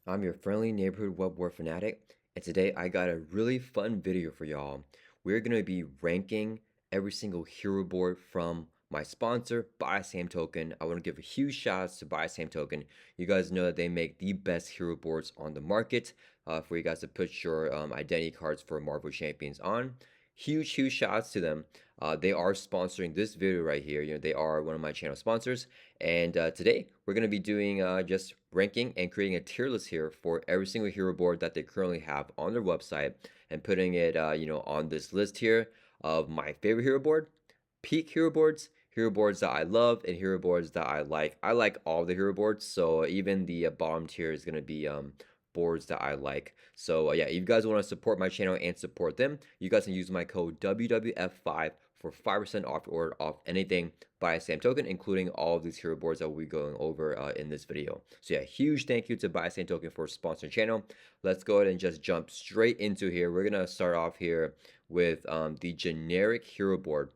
I'm your friendly neighborhood Web-Warrior Fanatic, and today I got a really fun video for y'all. We're going to be ranking every single hero board from my sponsor, BuyTheSameToken. I want to give a huge shout out to BuyTheSameToken. You guys know that they make the best hero boards on the market for you guys to put your identity cards for Marvel Champions on. Huge shout outs to them. They are sponsoring this video right here. They are one of my channel sponsors. And today we're going to be doing just ranking and creating a tier list here for every single hero board that they currently have on their website and putting it, on this list here of my favorite hero board, peak hero boards that I love, and hero boards that I like. I like all the hero boards, so even the bottom tier is going to be boards that I like. So yeah, if you guys want to support my channel and support them, you guys can use my code WWF5 for 5% off your order off anything BuyTheSameToken, including all of these hero boards that we'll be going over in this video. So yeah, huge thank you to BuyTheSameToken for sponsoring the channel. Let's go ahead and just jump straight into here. We're gonna start off here with the generic hero board.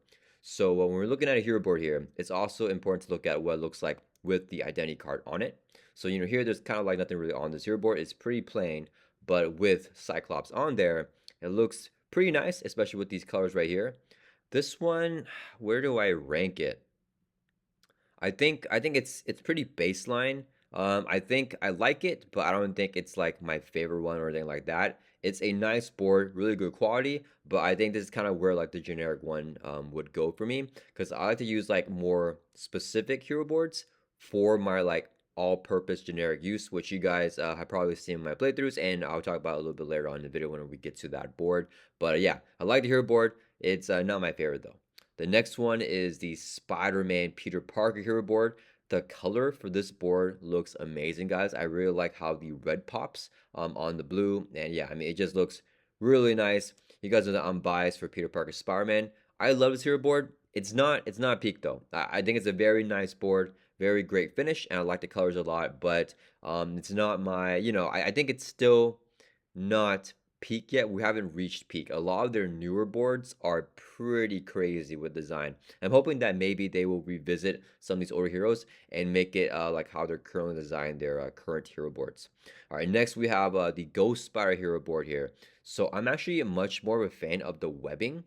So when we're looking at a hero board here, it's also important to look at what it looks like with the identity card on it. So here there's kind of like nothing really on this hero board. It's pretty plain, but with Cyclops on there, it looks pretty nice, especially with these colors right here. This one, where do I rank it? I think it's pretty baseline. I think I like it, but I don't think it's like my favorite one or anything like that. It's a nice board, really good quality, but I think this is kind of where like the generic one would go for me because I like to use like more specific hero boards for my like all-purpose generic use, which you guys have probably seen in my playthroughs, and I'll talk about a little bit later on in the video when we get to that board. But yeah, I like the hero board. It's not my favorite though. The next one is the Spider-Man Peter Parker hero board. The color for this board looks amazing, guys. I really like how the red pops on the blue. And yeah, I mean, it just looks really nice. You guys know that I'm biased for Peter Parker Spider-Man. I love this hero board. It's not peak though. I think it's a very nice board, very great finish, and I like the colors a lot, but it's not my, I think it's still not peak yet. We haven't reached peak. A lot of their newer boards are pretty crazy with design. I'm hoping that maybe they will revisit some of these older heroes and make it like how they're currently designed their current hero boards. All right, next we have the Ghost Spider hero board here. So I'm actually much more of a fan of the webbing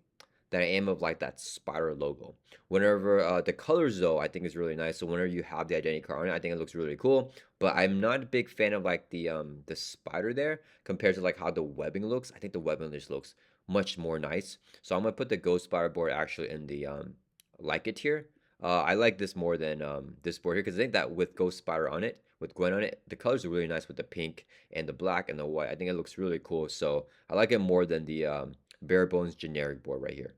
than I am of like that spider logo. Whenever the colors though, I think is really nice. So whenever you have the identity card on it, I think it looks really cool. But I'm not a big fan of like the spider there compared to like how the webbing looks. I think the webbing just looks much more nice. So I'm gonna put the Ghost Spider board actually in the like it tier. I like this more than this board here because I think that with Ghost Spider on it, with Gwen on it, the colors are really nice with the pink and the black and the white. I think it looks really cool. So I like it more than the bare bones generic board right here.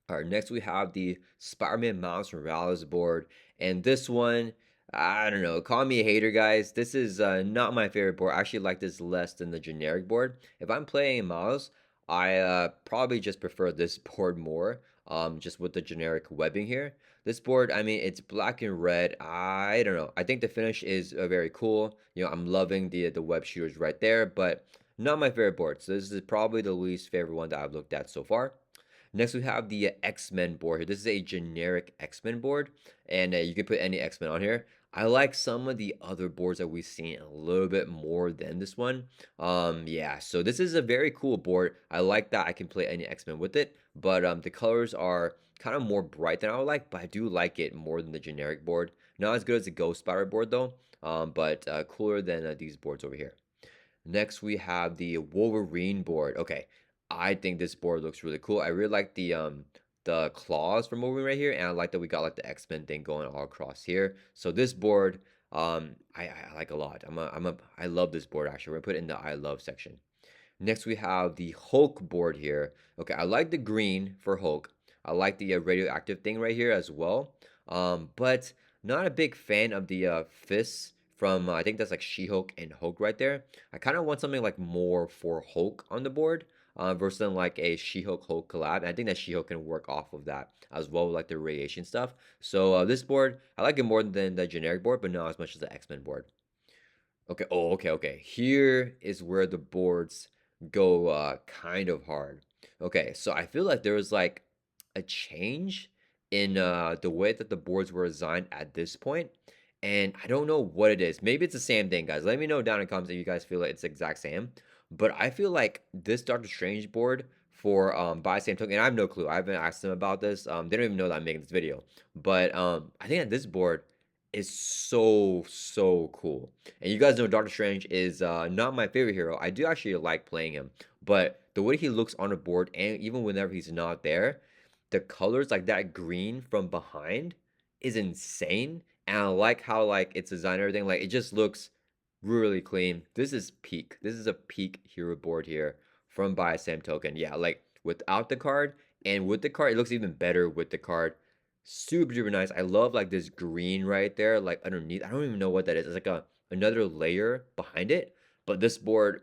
All right, next we have the Spider-Man Miles Morales board, and this one, I don't know, call me a hater, guys. This is not my favorite board. I actually like this less than the generic board. If I'm playing Miles, I probably just prefer this board more, just with the generic webbing here. This board, I mean, it's black and red. I don't know. I think the finish is very cool. I'm loving the web shooters right there, but not my favorite board. So this is probably the least favorite one that I've looked at so far. Next, we have the X-Men board here. This is a generic X-Men board, and you can put any X-Men on here. I like some of the other boards that we've seen a little bit more than this one. Yeah, so this is a very cool board. I like that I can play any X-Men with it, but the colors are kind of more bright than I would like, but I do like it more than the generic board. Not as good as the Ghost Spider board though, but cooler than these boards over here. Next, we have the Wolverine board. Okay, I think this board looks really cool. I really like the claws from Wolverine right here, and I like that we got like the X-Men thing going all across here. So this board, I like a lot. I love this board actually. We're gonna put it in the I love section. Next, we have the Hulk board here. Okay, I like the green for Hulk. I like the radioactive thing right here as well. But not a big fan of the fists from I think that's like She-Hulk and Hulk right there. I kind of want something like more for Hulk on the board versus like a She-Hulk Hulk collab. And I think that She-Hulk can work off of that as well, like the radiation stuff. So this board, I like it more than the generic board, but not as much as the X-Men board. Okay. Oh, okay. Here is where the boards go kind of hard. Okay, so I feel like there was like a change in the way that the boards were designed at this point. and I don't know what it is. Maybe it's the same thing, guys. Let me know down in the comments if you guys feel like it's the exact same. But I feel like this Doctor Strange board for Buy Same Token, and I have no clue. I haven't asked them about this. They don't even know that I'm making this video. But I think that this board is so cool. And you guys know Doctor Strange is not my favorite hero. I do actually like playing him, but the way he looks on the board, and even whenever he's not there, the colors like that green from behind is insane. And I like how like it's designed and everything. Like it just looks really clean. This is peak. This is a peak hero board here from BuyTheSameToken. Yeah, like without the card and with the card, it looks even better with the card. Super duper nice. I love like this green right there, like underneath. I don't even know what that is. It's like a another layer behind it. But this board,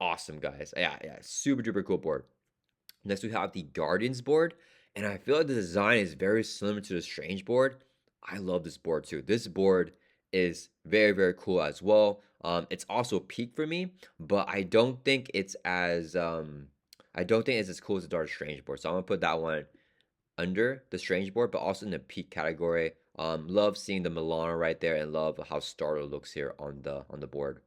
awesome, guys. Yeah, super duper cool board. Next, we have the Guardians board, and I feel like the design is very similar to the Strange board. I love this board too. This board is very cool as well. It's also peak for me, but I don't think it's as cool as the Dark Strange board. So I'm gonna put that one under the Strange board, but also in the peak category. Love seeing the Milano right there, and love how Starter looks here on the board.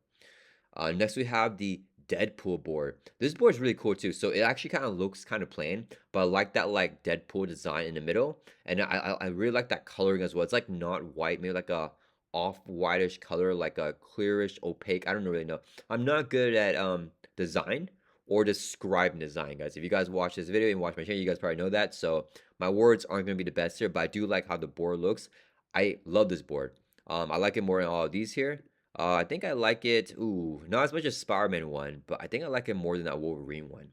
Next, we have the Deadpool board. This board is really cool too. So it actually kind of looks kind of plain, but I like that like Deadpool design in the middle, and I really like that coloring as well. It's like not white, maybe like a off whitish color, like a clearish opaque. I don't really know. I'm not good at design or describing design, guys. If you guys watch this video and watch my channel, you guys probably know that. So my words aren't gonna be the best here, but I do like how the board looks. I love this board. I like it more than all of these here. I think I like it. Ooh, not as much as Spider-Man one, but I think I like it more than that Wolverine one.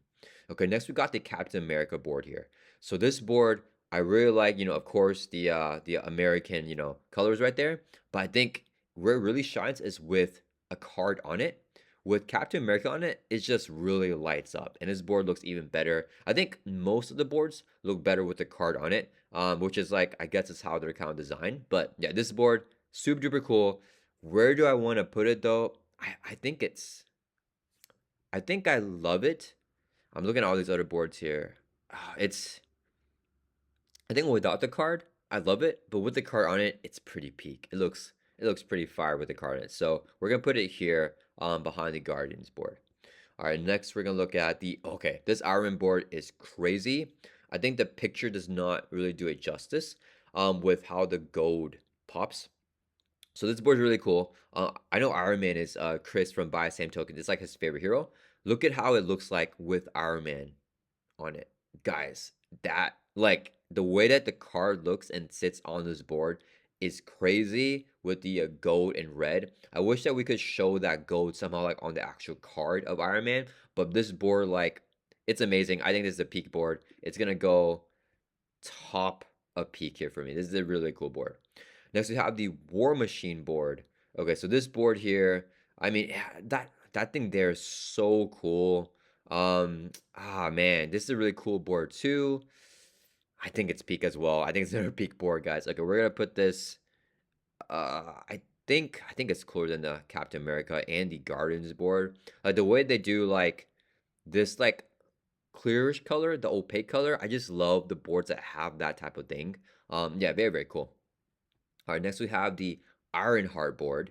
Okay, next we got the Captain America board here. So this board, I really like, of course, the American, colors right there. But I think where it really shines is with a card on it. With Captain America on it, it just really lights up, and this board looks even better. I think most of the boards look better with the card on it, which is like I guess it's how they're kind of designed. But yeah, this board super duper cool. Where do I want to put it though? I think I love it. I'm looking at all these other boards here. It's I think without the card, I love it, but with the card on it, it's pretty peak. It looks pretty fire with the card on it. So we're gonna put it here behind the Guardians board. All right, next we're gonna look at this Iron Man board is crazy. I think the picture does not really do it justice with how the gold pops. So this board is really cool. I know Iron Man is Chris from BuyTheSameToken. It's like his favorite hero. Look at how it looks like with Iron Man on it. Guys, that like the way that the card looks and sits on this board is crazy with the gold and red. I wish that we could show that gold somehow like on the actual card of Iron Man, but this board like it's amazing. I think this is a peak board. It's gonna go top of peak here for me. This is a really cool board. Next we have the War Machine board. Okay, so this board here, I mean, that thing there is so cool. Man, this is a really cool board too. I think it's peak as well. I think it's another peak board, guys. Okay, we're gonna put this. I think it's cooler than the Captain America and the Guardians board. Like the way they do like this like clearish color, the opaque color. I just love the boards that have that type of thing. Yeah, very cool. All right, next we have the Ironheart board.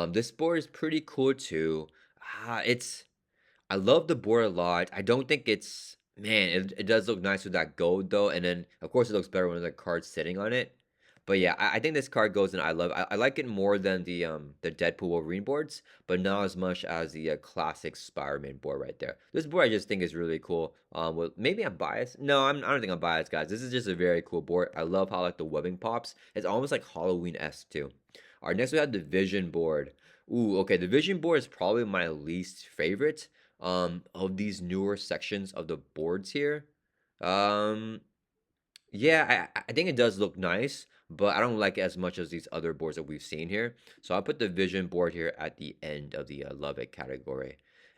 This board is pretty cool too. It's I love the board a lot. I don't think it's man, it does look nice with that gold though, and then of course it looks better when the card's sitting on it. But yeah, I think this card goes in. I like it more than the Deadpool Wolverine boards, but not as much as the classic Spider-Man board right there. This board I just think is really cool. Well, maybe I'm biased. No, I don't think I'm biased, guys. This is just a very cool board. I love how like the webbing pops. It's almost like Halloween-esque too. All right, next we have the Vision board. Ooh, okay, the Vision board is probably my least favorite of these newer sections of the boards here. Um, yeah, I think it does look nice, but I don't like it as much as these other boards that we've seen here. So I'll put the Vision board here at the end of the love it category.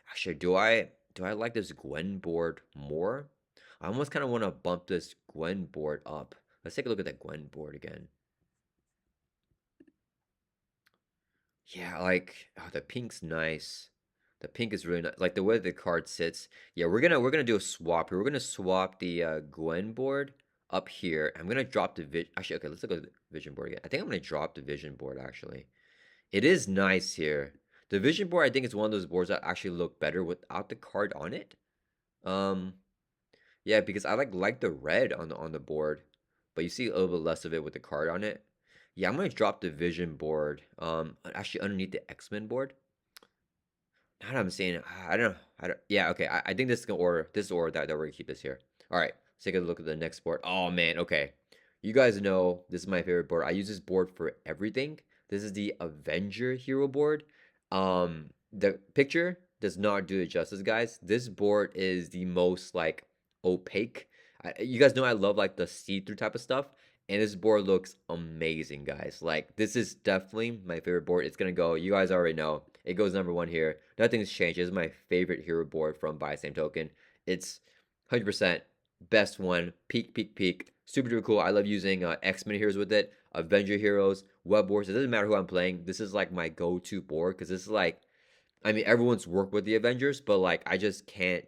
Actually, do I like this Gwen board more? I almost kind of want to bump this Gwen board up. Let's take a look at that Gwen board again. Yeah, like the pink's nice. The pink is really nice. Like the way the card sits. Yeah, we're gonna do a swap here. We're gonna swap the Gwen board up here. I'm gonna drop the actually, okay, let's look at the vision board again. I think I'm gonna drop the vision board actually. It is nice here. The vision board, I think, is one of those boards that actually look better without the card on it. Um, yeah, because I like the red on the board, but you see a little bit less of it with the card on it. Yeah, I'm gonna drop the vision board. Actually underneath the X-Men board. Now that I'm saying, I don't know. Yeah, okay. I think this is gonna order. This is order that we're gonna keep this here. All right. Let's take a look at the next board. Oh man. Okay. You guys know this is my favorite board. I use this board for everything. This is the Avenger hero board. The picture does not do it justice, guys. This board is the most like opaque. You guys know I love like the see-through type of stuff. And this board looks amazing, guys. Like, this is definitely my favorite board. It's gonna go, you guys already know. It goes number one here. Nothing's changed. This is my favorite hero board from BuyTheSameToken. It's 100% best one. Peak, peak, peak. Super duper cool. I love using X-Men heroes with it. Avenger heroes. Web Wars. It doesn't matter who I'm playing. This is like my go-to board because this is like, I mean, everyone's worked with the Avengers, but like, I just can't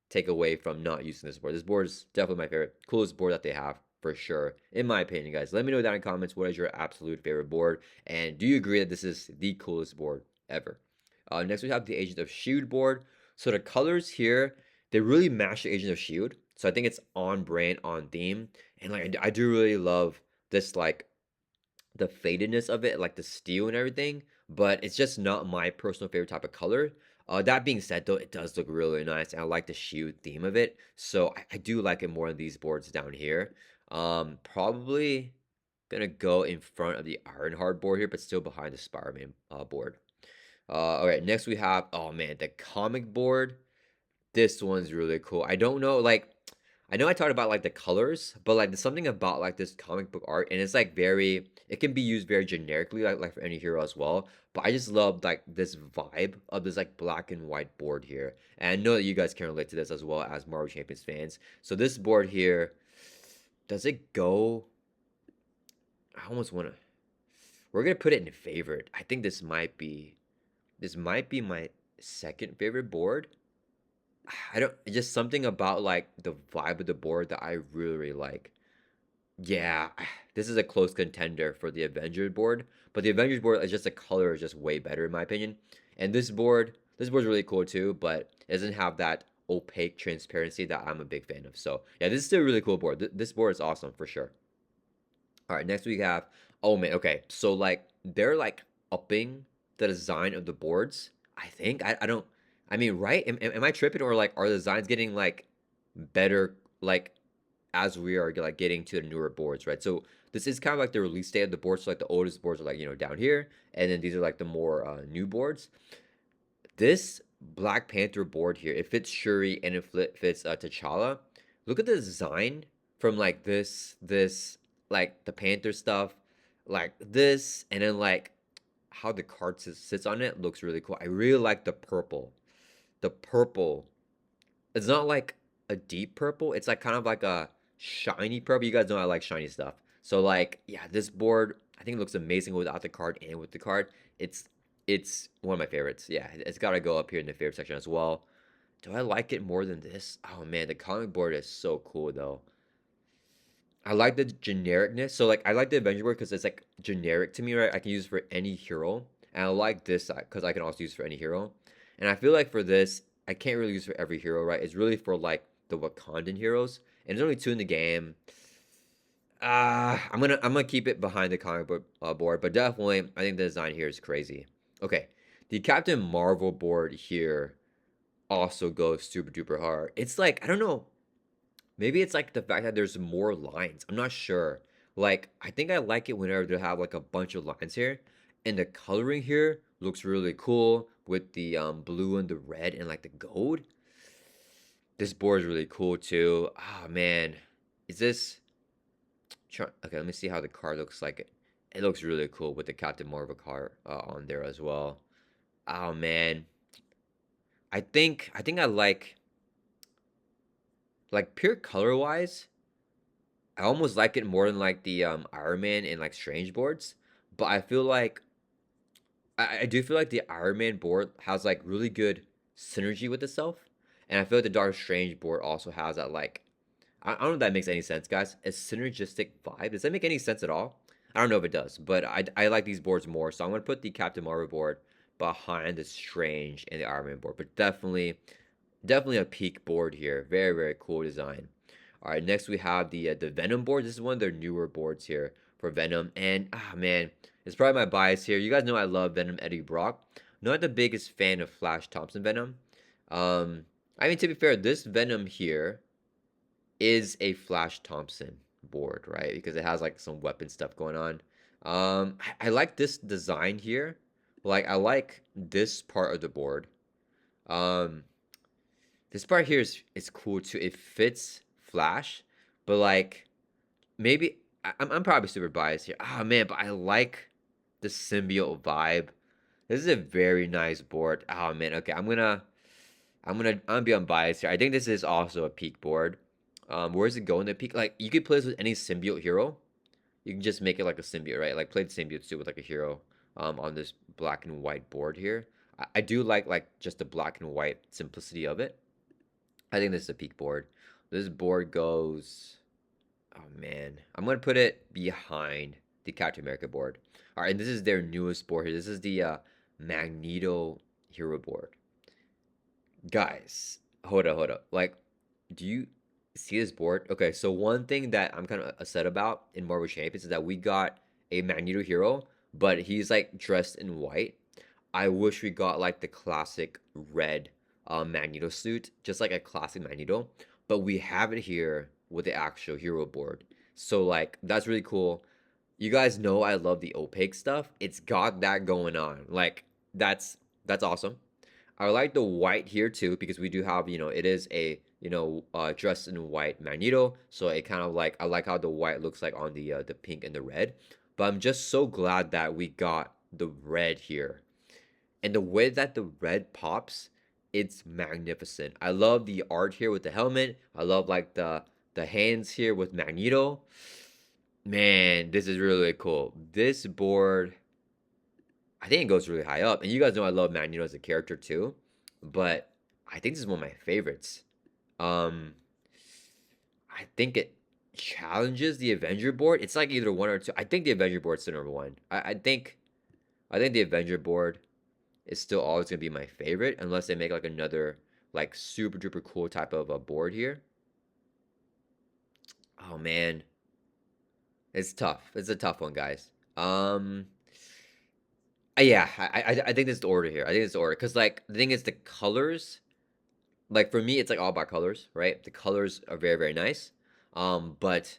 take away from not using this board. This board is definitely my favorite, coolest board that they have for sure, in my opinion, guys. Let me know down in the comments what is your absolute favorite board, and do you agree that this is the coolest board ever? Next, we have the Agent of Shield board. So the colors here, they really match the Agent of Shield. So I think it's on brand, on theme, and like I do really love this like the fadedness of it, like the steel and everything, but it's just not my personal favorite type of color. That being said, though, it does look really nice, and I like the shield theme of it, so I do like it more on these boards down here. Probably gonna go in front of the Ironheart board here, but still behind the Spider-Man board. All right, next we have, oh man, the comic board. This one's really cool. I don't know, like, I know I talked about like the colors, but like there's something about like this comic book art, and it's like very, it can be used very generically, like for any hero as well. But I just love like this vibe of this like black and white board here, and I know that you guys can relate to this as well as Marvel Champions fans. So this board here, does it go? I almost want to. We're gonna put it in favorite. I think this might be my second favorite board. I don't, just something about like the vibe of the board that I really, really like. Yeah, this is a close contender for the Avengers board, but the Avengers board is just the color is just way better in my opinion. And this board's really cool too, but it doesn't have that opaque transparency that I'm a big fan of. So yeah, this is still a really cool board. This board is awesome for sure. All right, next we have, oh man, okay, so like they're like upping the design of the boards. I think I don't. I mean, right? Am I tripping, or like are the designs getting like better like as we are like getting to the newer boards, right? So this is kind of like the release date of the boards. So like the oldest boards are like down here, and then these are like the more new boards. This Black Panther board here, it fits Shuri and it fits T'Challa. Look at the design from like this like the Panther stuff, like this, and then like how the card sits on it looks really cool. I really like the purple. The purple, it's not like a deep purple. It's like kind of like a shiny purple. You guys know I like shiny stuff. So like, yeah, this board I think it looks amazing without the card and with the card. It's it's one of my favorites. Yeah, it's got to go up here in the favorite section as well. Do I like it more than this? Oh man, the comic board is so cool though. I like the genericness. So like I like the Avenger board because it's like generic to me, right? I can use it for any hero. And I like this because I can also use it for any hero. And I feel like for this, I can't really use it for every hero, right? It's really for like the Wakandan heroes. And there's only two in the game. I'm gonna keep it behind the comic book board, but definitely I think the design here is crazy. Okay, the Captain Marvel board here also goes super duper hard. It's like I don't know. Maybe it's like the fact that there's more lines. I'm not sure. Like, I think I like it whenever they have like a bunch of lines here. And the coloring here looks really cool with the blue and the red and like the gold. This board is really cool too. Ah, man. Is this... Okay, let me see how the card looks like. It looks really cool with the Captain Marvel card on there as well. Oh, man. I think I like pure color wise, I almost like it more than like the Iron Man and like Strange boards. But I feel like I do feel like the Iron Man board has like really good synergy with itself. And I feel like the Dark Strange board also has that like I don't know if that makes any sense, guys. A synergistic vibe. Does that make any sense at all? I don't know if it does, but I like these boards more. So I'm gonna put the Captain Marvel board behind the Strange and the Iron Man board. But definitely a peak board here. Very, very cool design. All right, next we have the Venom board. This is one of their newer boards here for Venom. And man, it's probably my bias here. You guys know I love Venom Eddie Brock. Not the biggest fan of Flash Thompson Venom. Um, I mean, to be fair, this Venom here is a Flash Thompson board, right? Because it has like some weapon stuff going on. I like this design here. Like I like this part of the board. Um, this part here is cool too. It fits Flash, but like maybe I'm probably super biased here. Ah man, but I like the symbiote vibe. This is a very nice board. Oh man, okay, I'm gonna be unbiased here. I think this is also a peak board. Where does it go in the peak? Like you could play this with any symbiote hero. You can just make it like a symbiote, right? Like play the symbiote too with like a hero on this black and white board here. I do like just the black and white simplicity of it. I think this is a peak board. This board goes. Oh man, I'm gonna put it behind the Captain America board. All right, and this is their newest board here. This is the Magneto hero board. Guys, hold up. Like, do you see this board? Okay, so one thing that I'm kind of upset about in Marvel Champions is that we got a Magneto hero, but he's like dressed in white. I wish we got like the classic red Magneto suit, just like a classic Magneto, but we have it here with the actual hero board. So like that's really cool. You guys know I love the opaque stuff. It's got that going on. Like that's awesome. I like the white here too because we do have, it is a, dressed in white Magneto. So it kind of like I like how the white looks like on the pink and the red. But I'm just so glad that we got the red here. And the way that the red pops, it's magnificent. I love the art here with the helmet. I love like the hands here with Magneto. Man, this is really, really cool. This board, I think it goes really high up. And you guys know I love Magneto as a character too. But I think this is one of my favorites. Um, I think it challenges the Avenger board. It's like either one or two. I think the Avenger board's the number one. I think the Avenger board is still always gonna be my favorite unless they make like another like super duper cool type of a board here. Oh man, it's tough. It's a tough one, guys. Yeah, I think this is the order here. I think it's the order because like the thing is the colors. Like for me, it's like all about colors, right? The colors are very very nice. But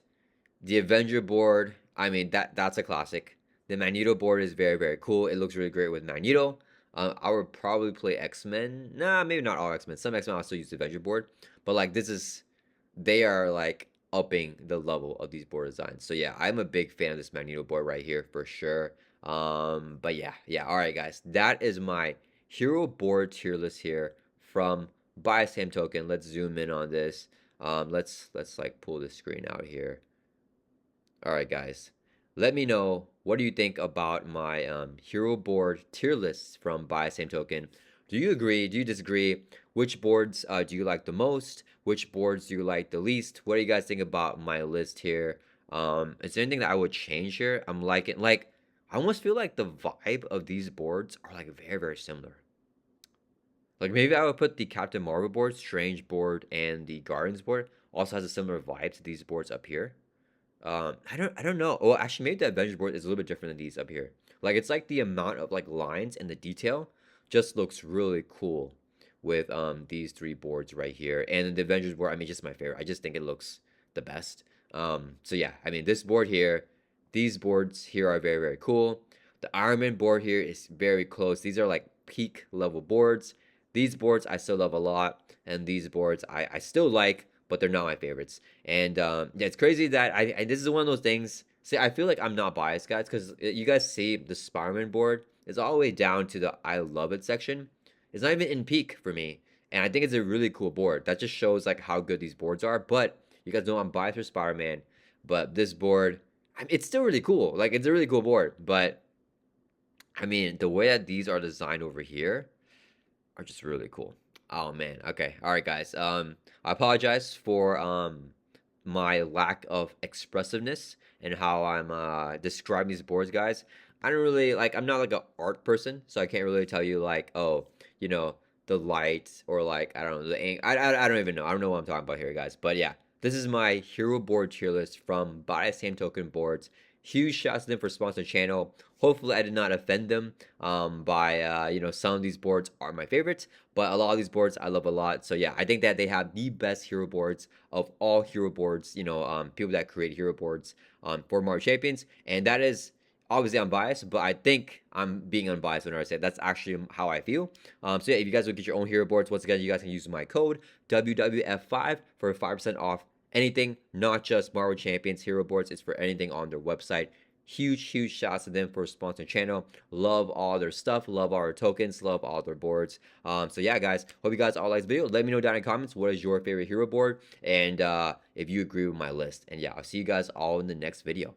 the Avenger board, I mean that's a classic. The Magneto board is very very cool. It looks really great with Magneto. I would probably play X-Men. Nah, maybe not all X-Men. Some X-Men also use the Avenger board, but like they are like upping the level of these board designs. So yeah, I'm a big fan of this Magneto board right here for sure. But yeah. All right, guys, that is my hero board tier list here from BuyTheSameToken. Let's zoom in on this. Let's like pull the screen out here. All right, guys. Let me know what do you think about my hero board tier lists from BuyTheSameToken. Do you agree? Do you disagree? Which boards do you like the most? Which boards do you like the least? What do you guys think about my list here? Is there anything that I would change here? I'm liking like I almost feel like the vibe of these boards are like very very similar. Like maybe I would put the Captain Marvel board, Strange board, and the Guardians board also has a similar vibe to these boards up here. I don't know. Well, actually, maybe the Avengers board is a little bit different than these up here. Like it's like the amount of like lines and the detail just looks really cool with these three boards right here. And the Avengers board, I mean, just my favorite. I just think it looks the best. So yeah, I mean, this board here, these boards here are very very cool. The Iron Man board here is very close. These are like peak level boards. These boards I still love a lot, and these boards I still like, but they're not my favorites. And yeah, it's crazy that this is one of those things. See, I feel like I'm not biased, guys, because you guys see the Spider-Man board is all the way down to the I love it section. It's not even in peak for me, and I think it's a really cool board. That just shows like how good these boards are. But you guys know I'm biased for Spider-Man, but this board, it's still really cool. Like it's a really cool board, but I mean the way that these are designed over here are just really cool. Oh man. Okay. All right, guys. I apologize for my lack of expressiveness and how I'm describing these boards, guys. I don't really like. I'm not like an art person, so I can't really tell you like, oh, you know, the light or like I don't know the ink. I don't even know. I don't know what I'm talking about here, guys. But yeah, this is my hero board tier list from BuyTheSameToken boards. Huge shouts to them for sponsoring the channel. Hopefully, I did not offend them by some of these boards are my favorites, but a lot of these boards I love a lot. So yeah, I think that they have the best hero boards of all hero boards. People that create hero boards for Marvel Champions, and that is obviously I'm biased, but I think I'm being unbiased when I say that's actually how I feel. So yeah, if you guys will get your own hero boards, once again, you guys can use my code WWF5 for 5% off anything, not just Marvel Champions hero boards. It's for anything on their website. Huge shouts to them for sponsoring the channel. Love all their stuff, love all their tokens, love all their boards. So yeah, guys, hope you guys all like this video. Let me know down in the comments what is your favorite hero board and if you agree with my list. And yeah, I'll see you guys all in the next video.